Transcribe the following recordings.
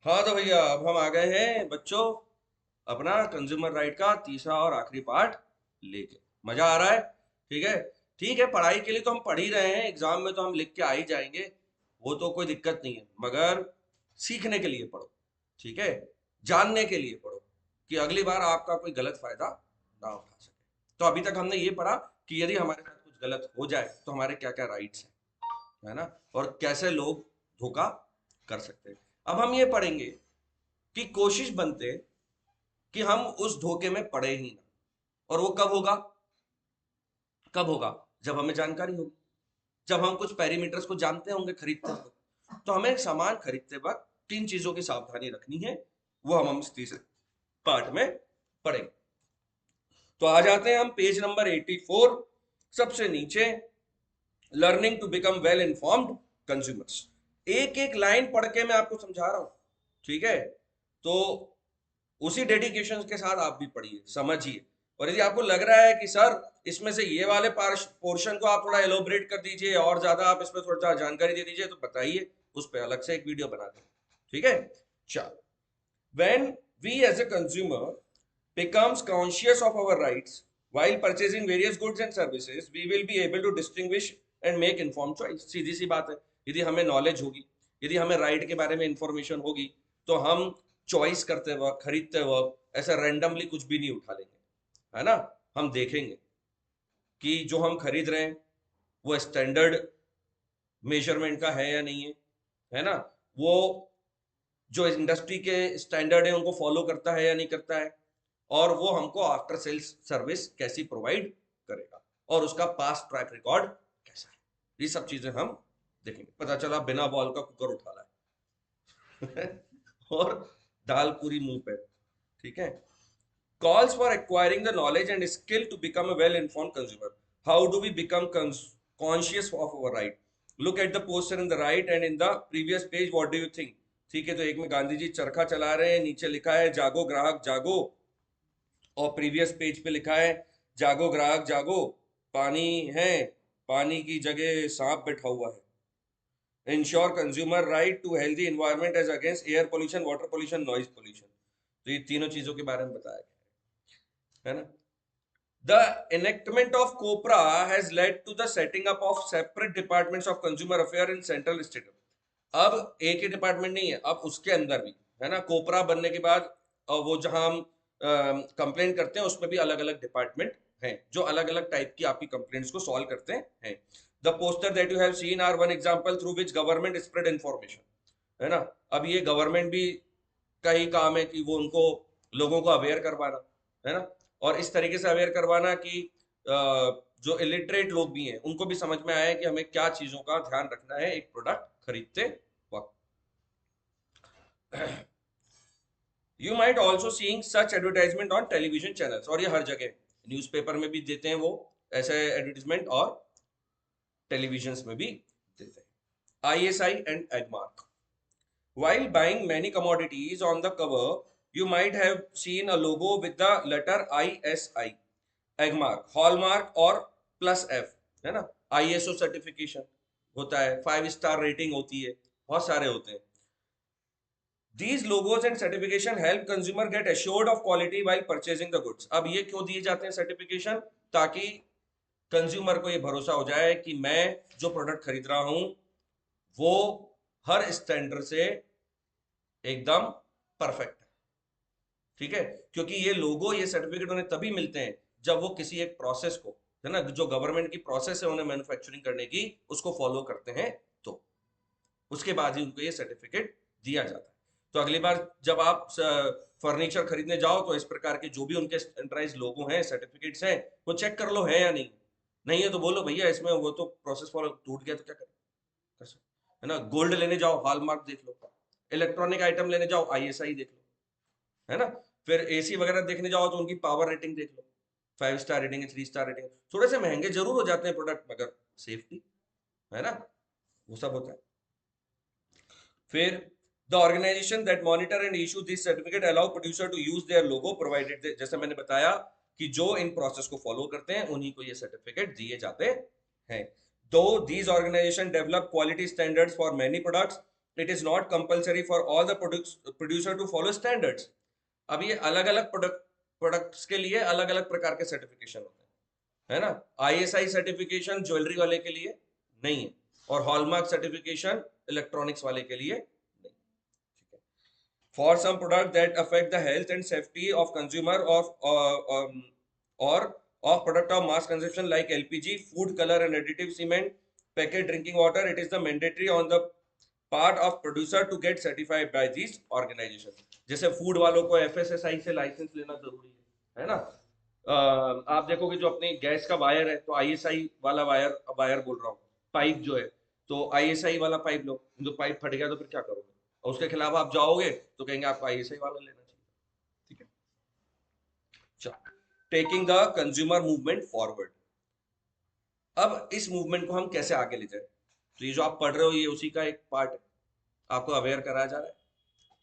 हाँ तो भैया अब हम आ गए हैं बच्चों अपना कंज्यूमर राइट का तीसरा और आखिरी पार्ट लेके। मजा आ रहा है? ठीक है। ठीक है, पढ़ाई के लिए तो हम पढ़ ही रहे हैं, एग्जाम में तो हम लिख के आ ही जाएंगे, वो तो कोई दिक्कत नहीं है, मगर सीखने के लिए पढ़ो। ठीक है, जानने के लिए पढ़ो कि अगली बार आपका कोई गलत फायदा ना उठा सके। तो अभी तक हमने ये पढ़ा कि यदि हमारे साथ कुछ गलत हो जाए तो हमारे क्या क्या राइट्स हैं, है ना, और कैसे लोग धोखा कर सकते हैं। अब हम ये पढ़ेंगे कि कोशिश बनते कि हम उस धोखे में पड़े ही ना। और वो कब होगा? कब होगा? जब हमें जानकारी होगी, जब हम कुछ पैरामीटर्स को जानते होंगे खरीदते वक्त। तो हमें सामान खरीदते वक्त तीन चीजों की सावधानी रखनी है, वो हम इस तीसरे पार्ट में पढ़ेंगे। तो आ जाते हैं हम पेज नंबर 84, सबसे नीचे, learning to become well informed consumers. एक एक लाइन पढ़ के मैं आपको समझा रहा हूं, ठीक है? तो उसी डेडिकेशन के साथ आप भी पढ़िए, समझिए। और यदि आपको लग रहा है कि सर इसमें से ये वाले पोर्शन को आप थोड़ा एलोबरेट कर दीजिए और ज्यादा आप इसमें थोड़ा जानकारी दे दीजिए, तो बताइए, उस पर अलग से एक वीडियो बना दें। ठीक है, चलो। When we as a consumer becomes conscious of our rights while purchasing various goods and services, we will be able to distinguish and make informed choice। सीधी सी बात है, यदि हमें नॉलेज होगी, यदि हमें राइट के बारे में इंफॉर्मेशन होगी, तो हम चॉइस करते वक्त, खरीदते वक्त ऐसा रैंडमली कुछ भी नहीं उठा लेंगे, है ना। हम देखेंगे कि जो हम खरीद रहे हैं वो स्टैंडर्ड मेजरमेंट का है या नहीं है ना, वो जो इंडस्ट्री के स्टैंडर्ड है उनको फॉलो करता है या नहीं करता है, और वो हमको आफ्टर सेल्स सर्विस कैसी प्रोवाइड करेगा, और उसका पास्ट ट्रैक रिकॉर्ड कैसा है। ये सब चीजें हम देखेंगे। पता चला बिना बॉल का कुकर उठा है और दाल पूरी मुंह पे। ठीक है, calls for acquiring the knowledge and skill to become a well informed consumer। How do we become conscious of our right? Look at the poster in the right and in the previous page, what do you think? ठीक है, तो एक में गांधी जी चरखा चला रहे हैं, नीचे लिखा है जागो ग्राहक जागो, और प्रीवियस पेज पे लिखा है जागो ग्राहक जागो, पानी है, पानी की जगह सांप बैठा हुआ है। Ensure consumer right to healthy environment as against air pollution, water pollution, noise pollution. तो ये तीनों चीजों के बारे में बताया गया है ना। The enactment of COPRA has led to the setting up of separate departments of consumer affair in central state। अब एक ही डिपार्टमेंट नहीं है, अब उसके अंदर भी, है ना, कोपरा बनने के बाद वो जहां हम कंप्लेन करते हैं उसमें भी अलग अलग डिपार्टमेंट हैं जो अलग अलग टाइप की आपकी कंप्लेंट्स को सॉल्व करते हैं। The poster that you have seen are one example through which government spread information, है ना। अब ये गवर्नमेंट भी का ही काम है कि वो उनको लोगों को अवेयर करवाना, है ना, और इस तरीके से अवेयर करवाना कि जो इलिटरेट लोग भी हैं उनको भी समझ में आए कि हमें क्या चीजों का ध्यान रखना है एक प्रोडक्ट खरीदते वक्त। You might also seeing such advertisement on television channels, और ये हर जगह, न्यूज़पेपर में भी देते हैं वो ऐसे एडवर्टीजमेंट, और टेलीविजन में भी देते हैं। ISI and Agmark. While buying many commodities, on the cover you might have seen a logo with the letter ISI, Agmark, hallmark और +F, है ना। ISO सर्टिफिकेशन होता है, 5 स्टार रेटिंग होती है, बहुत सारे होते हैं। These logos and certification help consumer get assured of quality while purchasing the goods। अब ये क्यों दिए जाते हैं सर्टिफिकेशन? ताकि कंज्यूमर को ये भरोसा हो जाए कि मैं जो प्रोडक्ट खरीद रहा हूं वो हर स्टैंडर्ड से एकदम परफेक्ट है। ठीक है, क्योंकि ये लोगो, ये सर्टिफिकेट उन्हें तभी मिलते हैं जब वो किसी एक प्रोसेस को, है ना, जो गवर्नमेंट की प्रोसेस है उन्हें मैन्युफैक्चरिंग करने की, उसको फॉलो करते हैं, तो उसके बाद ही उनको ये सर्टिफिकेट दिया जाता है। तो अगली बार जब आप फर्नीचर खरीदने जाओ तो इस प्रकार के जो भी उनके स्टैंडर्डाइज लोगो हैं, सर्टिफिकेट्स हैं, वो चेक कर लो है या नहीं। नहीं है तो बोलो भैया इसमें वो तो प्रोसेस फॉलो टूट गया, तो क्या करें, कर सकते, है ना। गोल्ड लेने जाओ, हॉलमार्क देख लो। इलेक्ट्रॉनिक आइटम लेने जाओ, ISI देख लो, है ना। फिर AC वगैरह देखने जाओ तो उनकी पावर रेटिंग देख लो, 5 स्टार रेटिंग है, 3 स्टार रेटिंग है। थोड़े से महंगे जरूर हो जाते हैं प्रोडक्ट, मगर सेफ्टी, है ना, वो सब होता है। फिर the organisation that monitor and issue this certificate allow producer to use their logo provided, जैसे मैंने बताया कि जो इन प्रोसेस को फॉलो करते हैं उन्हीं को ये सर्टिफिकेट दिए जाते हैं। दो these organisation develop quality standards for many products, it is not compulsory for all the producer to follow standards. अब ये अलग अलग प्रोडक्ट्स के लिए अलग अलग प्रकार के सर्टिफिकेशन होते हैं, है ना. ISI सर्टिफिकेशन ज्वेलरी वाले के लिए नहीं है, और हॉलमार्क सर्टिफिकेशन इलेक्ट्रॉनिक्स वाले के लिए नहीं. ठीक है. For some products that affect the health and safety of consumer or of product of mass consumption like LPG, food color and additive, cement, packaged drinking water, it is the mandatory on the part of producer to get certified by these organizations. जैसे food वालों को FSSAI से licence लेना जरूरी है ना. आप देखोगे जो अपनी गैस का वायर है तो ISI वाला वायर बोल रहा हूँ, पाइप जो है तो ISI वाला पाइप लो. जो पाइप फट गया तो फिर क्या करोगे, और उसके खिलाफ आप जाओगे तो कहेंगे आपको ISI वाला लेना चाहिए. ठीक है. चलो, taking the consumer movement forward. अब इस मूवमेंट को हम कैसे आगे ले जाए, तो ये जो आप पढ़ रहे हो ये उसी का एक पार्ट है, आपको अवेयर कराया जा रहा है.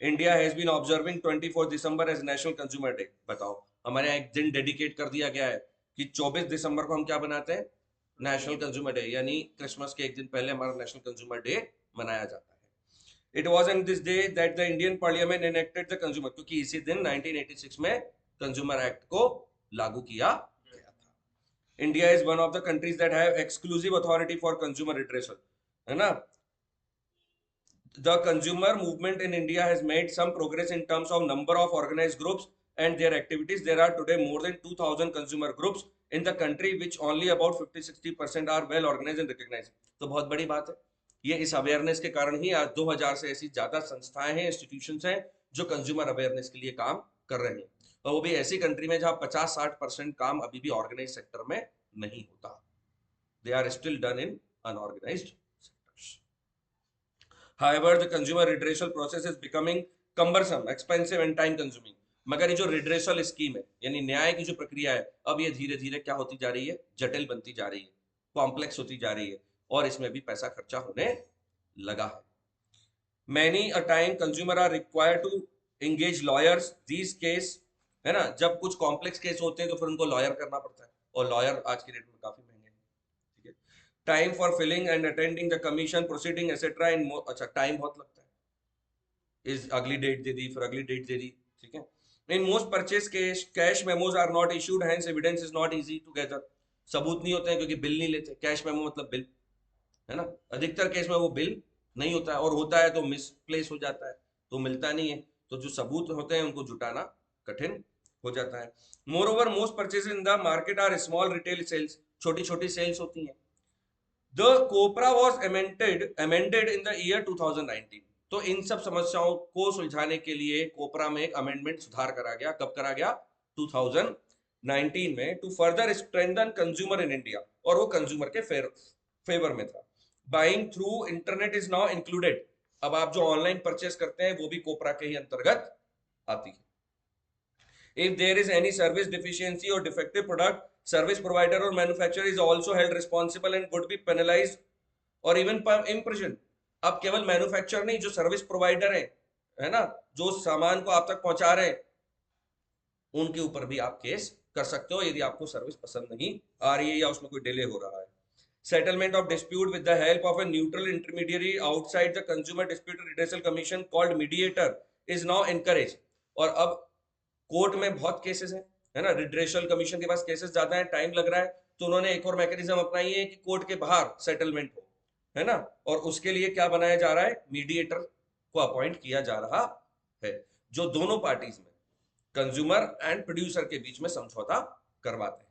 India has been observing 24 December as national consumer day. बताओ, हमारे यहाँ एक दिन डेडिकेट कर दिया गया है कि 24 दिसंबर को हम क्या बनाते हैं, नेशनल कंज्यूमर डे, यानी क्रिसमस के एक दिन पहले हमारा नेशनल कंज्यूमर डे मनाया जाता है. It was in this day that the Indian parliament enacted the consumer, क्योंकि इसी दिन 1986 में कंज्यूमर एक्ट को लागू किया गया था. India is one of the countries that have exclusive authority for consumer redressal, है ना. The consumer movement in India has made some progress in terms of number of organized groups and their activities. There are today more than 2000 consumer groups in the country, which only about 50-60% are well organized and recognized. तो बहुत बड़ी बात है ये. इस awareness के कारण ही आज 2000 से ऐसी ज्यादा संस्थाएं हैं, इंस्टीट्यूशंस हैं जो कंज्यूमर अवेयरनेस के लिए काम कर रहे हैं, और वो भी ऐसी कंट्री में जहां 50-60% काम अभी भी ऑर्गेनाइज सेक्टर में नहीं होता. They are still done in unorganised. However, the consumer redressal process is becoming cumbersome, expensive and time consuming. मगर ये जो redressal स्कीम है, यानी न्याय की जो प्रक्रिया है, अब ये धीरे धीरे क्या होती जा रही है, जटिल बनती जा रही है, कॉम्प्लेक्स होती जा रही है, और इसमें भी पैसा खर्चा होने लगा है. Many a time consumer are required to engage lawyers. These case, है ना, जब कुछ कॉम्प्लेक्स केस होते हैं तो फिर उनको लॉयर करना पड़ता है, और लॉयर आज की डेट में काफी महंगे हैं. ठीक है. Time for filling and attending the commission proceeding etcetera in. अच्छा, टाइम बहुत लगता है. इस अगली डेट दे दी, फिर अगली डेट दे दी. ठीक है. In most purchase case cash memos are not issued, hence evidence is not easy to gather. सबूत नहीं होते हैं क्योंकि बिल नहीं लेते. कैश मेमो मतलब बिल, है ना. अधिकतर केस में वो बिल नहीं होता है, और होता है तो मिसप्लेस हो जाता है, तो मिलता नहीं है. तो जो सबूत होते हैं उनको जुटाना कठिन हो जाता है. Moreover most purchase in the market are small retail sales. छोटी छोटी सेल्स होती हैं. The COPRA was amended in the year 2019. तो इन सब समस्याओं को सुलझाने के लिए कोपरा में एक अमेंडमेंट सुधार करा गया. कब करा गया, 2019 में, to further strengthen consumer in India, और वो कंज्यूमर के फेवर में था. Buying through internet is now included. अब आप जो ऑनलाइन परचेस करते हैं वो भी कोपरा के ही अंतर्गत आती है. If there is any service deficiency or defective product, service provider or manufacturer is also held responsible and would be penalized or even imprisoned. अब केवल मैन्युफैक्चरर नहीं, जो सर्विस प्रोवाइडर है ना, जो सामान को आप तक पहुंचा रहे हैं, उनके ऊपर भी आप केस कर सकते हो यदि आपको सर्विस पसंद नहीं आ रही है या उसमें कोई डिले हो रहा है. Settlement of dispute with the help of a neutral intermediary outside the Consumer Dispute Redressal Commission called mediator is now encouraged. और अब कोर्ट में बहुत केसेस हैं, है ना. रिड्रेसल कमीशन के पास केसेस ज्यादा है, टाइम लग रहा है, तो उन्होंने एक और मैकेनिज्म अपनाई है कि कोर्ट के बाहर सेटलमेंट हो, है ना. और उसके लिए क्या बनाया जा रहा है, मीडिएटर को अपॉइंट किया जा रहा है, जो दोनों पार्टीज में, कंज्यूमर एंड प्रोड्यूसर के बीच में समझौता करवाते हैं.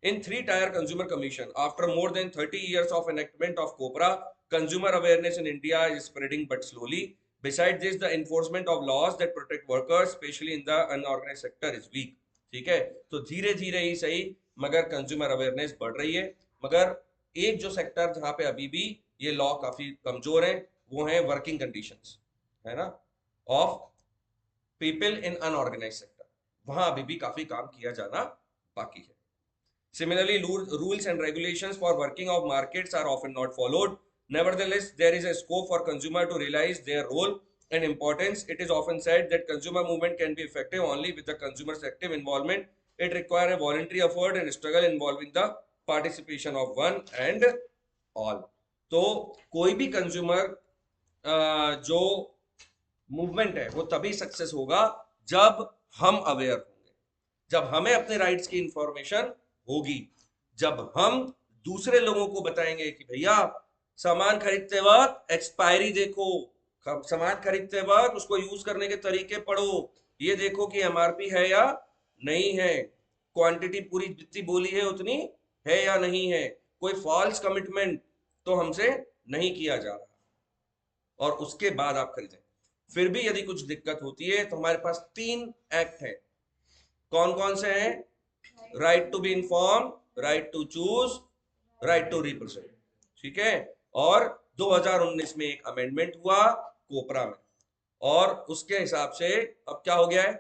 इन 3-tier consumer commission, after more than 30 years of enactment of COPRA, consumer awareness in India is spreading but slowly. Besides this, the enforcement of laws that protect workers, especially in the unorganized sector, is weak. ठीक है. तो धीरे धीरे ही सही, मगर consumer awareness बढ़ रही है. मगर एक जो सेक्टर जहां पे अभी भी ये लॉ काफी कमजोर है, वो है वर्किंग कंडीशंस, है ना, of people in unorganised sector. वहां अभी भी काफी काम किया जाना बाकी है. Similarly, rules and regulations for working of markets are often not followed. Nevertheless, there is a scope for consumer to realize their role and importance. It is often said that consumer movement can be effective only with the consumer's active involvement. It requires a voluntary effort and struggle involving the participation of one and all. तो कोई भी consumer जो movement है वो तभी success होगा जब हम अवेयर होंगे, जब हमें अपने राइट्स की इंफॉर्मेशन होगी, जब हम दूसरे लोगों को बताएंगे कि भैया सामान खरीदते वक्त एक्सपायरी देखो, सामान खरीदते वक्त उसको यूज करने के तरीके पढ़ो, ये देखो कि एमआरपी है या नहीं है, क्वांटिटी पूरी जितनी बोली है उतनी है या नहीं है, कोई फॉल्स कमिटमेंट तो हमसे नहीं किया जा रहा, और उसके बाद आप खरीदें। फिर भी यदि कुछ दिक्कत होती है तो हमारे पास 3 एक्ट है। कौन कौन से हैं? Right to be inform, right to choose, right to represent. ठीक है। और 2019 में एक अमेंडमेंट हुआ कोपरा में, और उसके हिसाब से अब क्या हो गया है,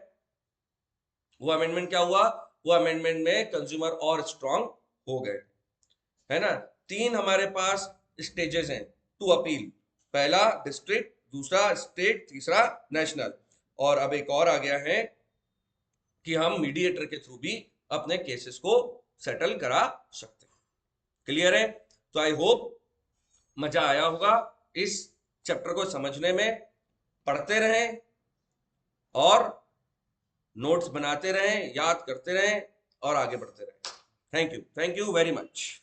वो अमेंडमेंट क्या हुआ, वो अमेंडमेंट में कंज्यूमर और स्ट्रांग हो गए, है ना। 3 हमारे पास स्टेजेस हैं टू अपील, पहला डिस्ट्रिक्ट, दूसरा स्टेट, तीसरा नेशनल, और अब एक और आ गया है कि हम मीडिएटर के थ्रू भी अपने केसेस को सेटल करा सकते हैं। क्लियर है? तो आई होप मजा आया होगा इस चैप्टर को समझने में। पढ़ते रहें और नोट्स बनाते रहें, याद करते रहें और आगे बढ़ते रहें। Thank you very much.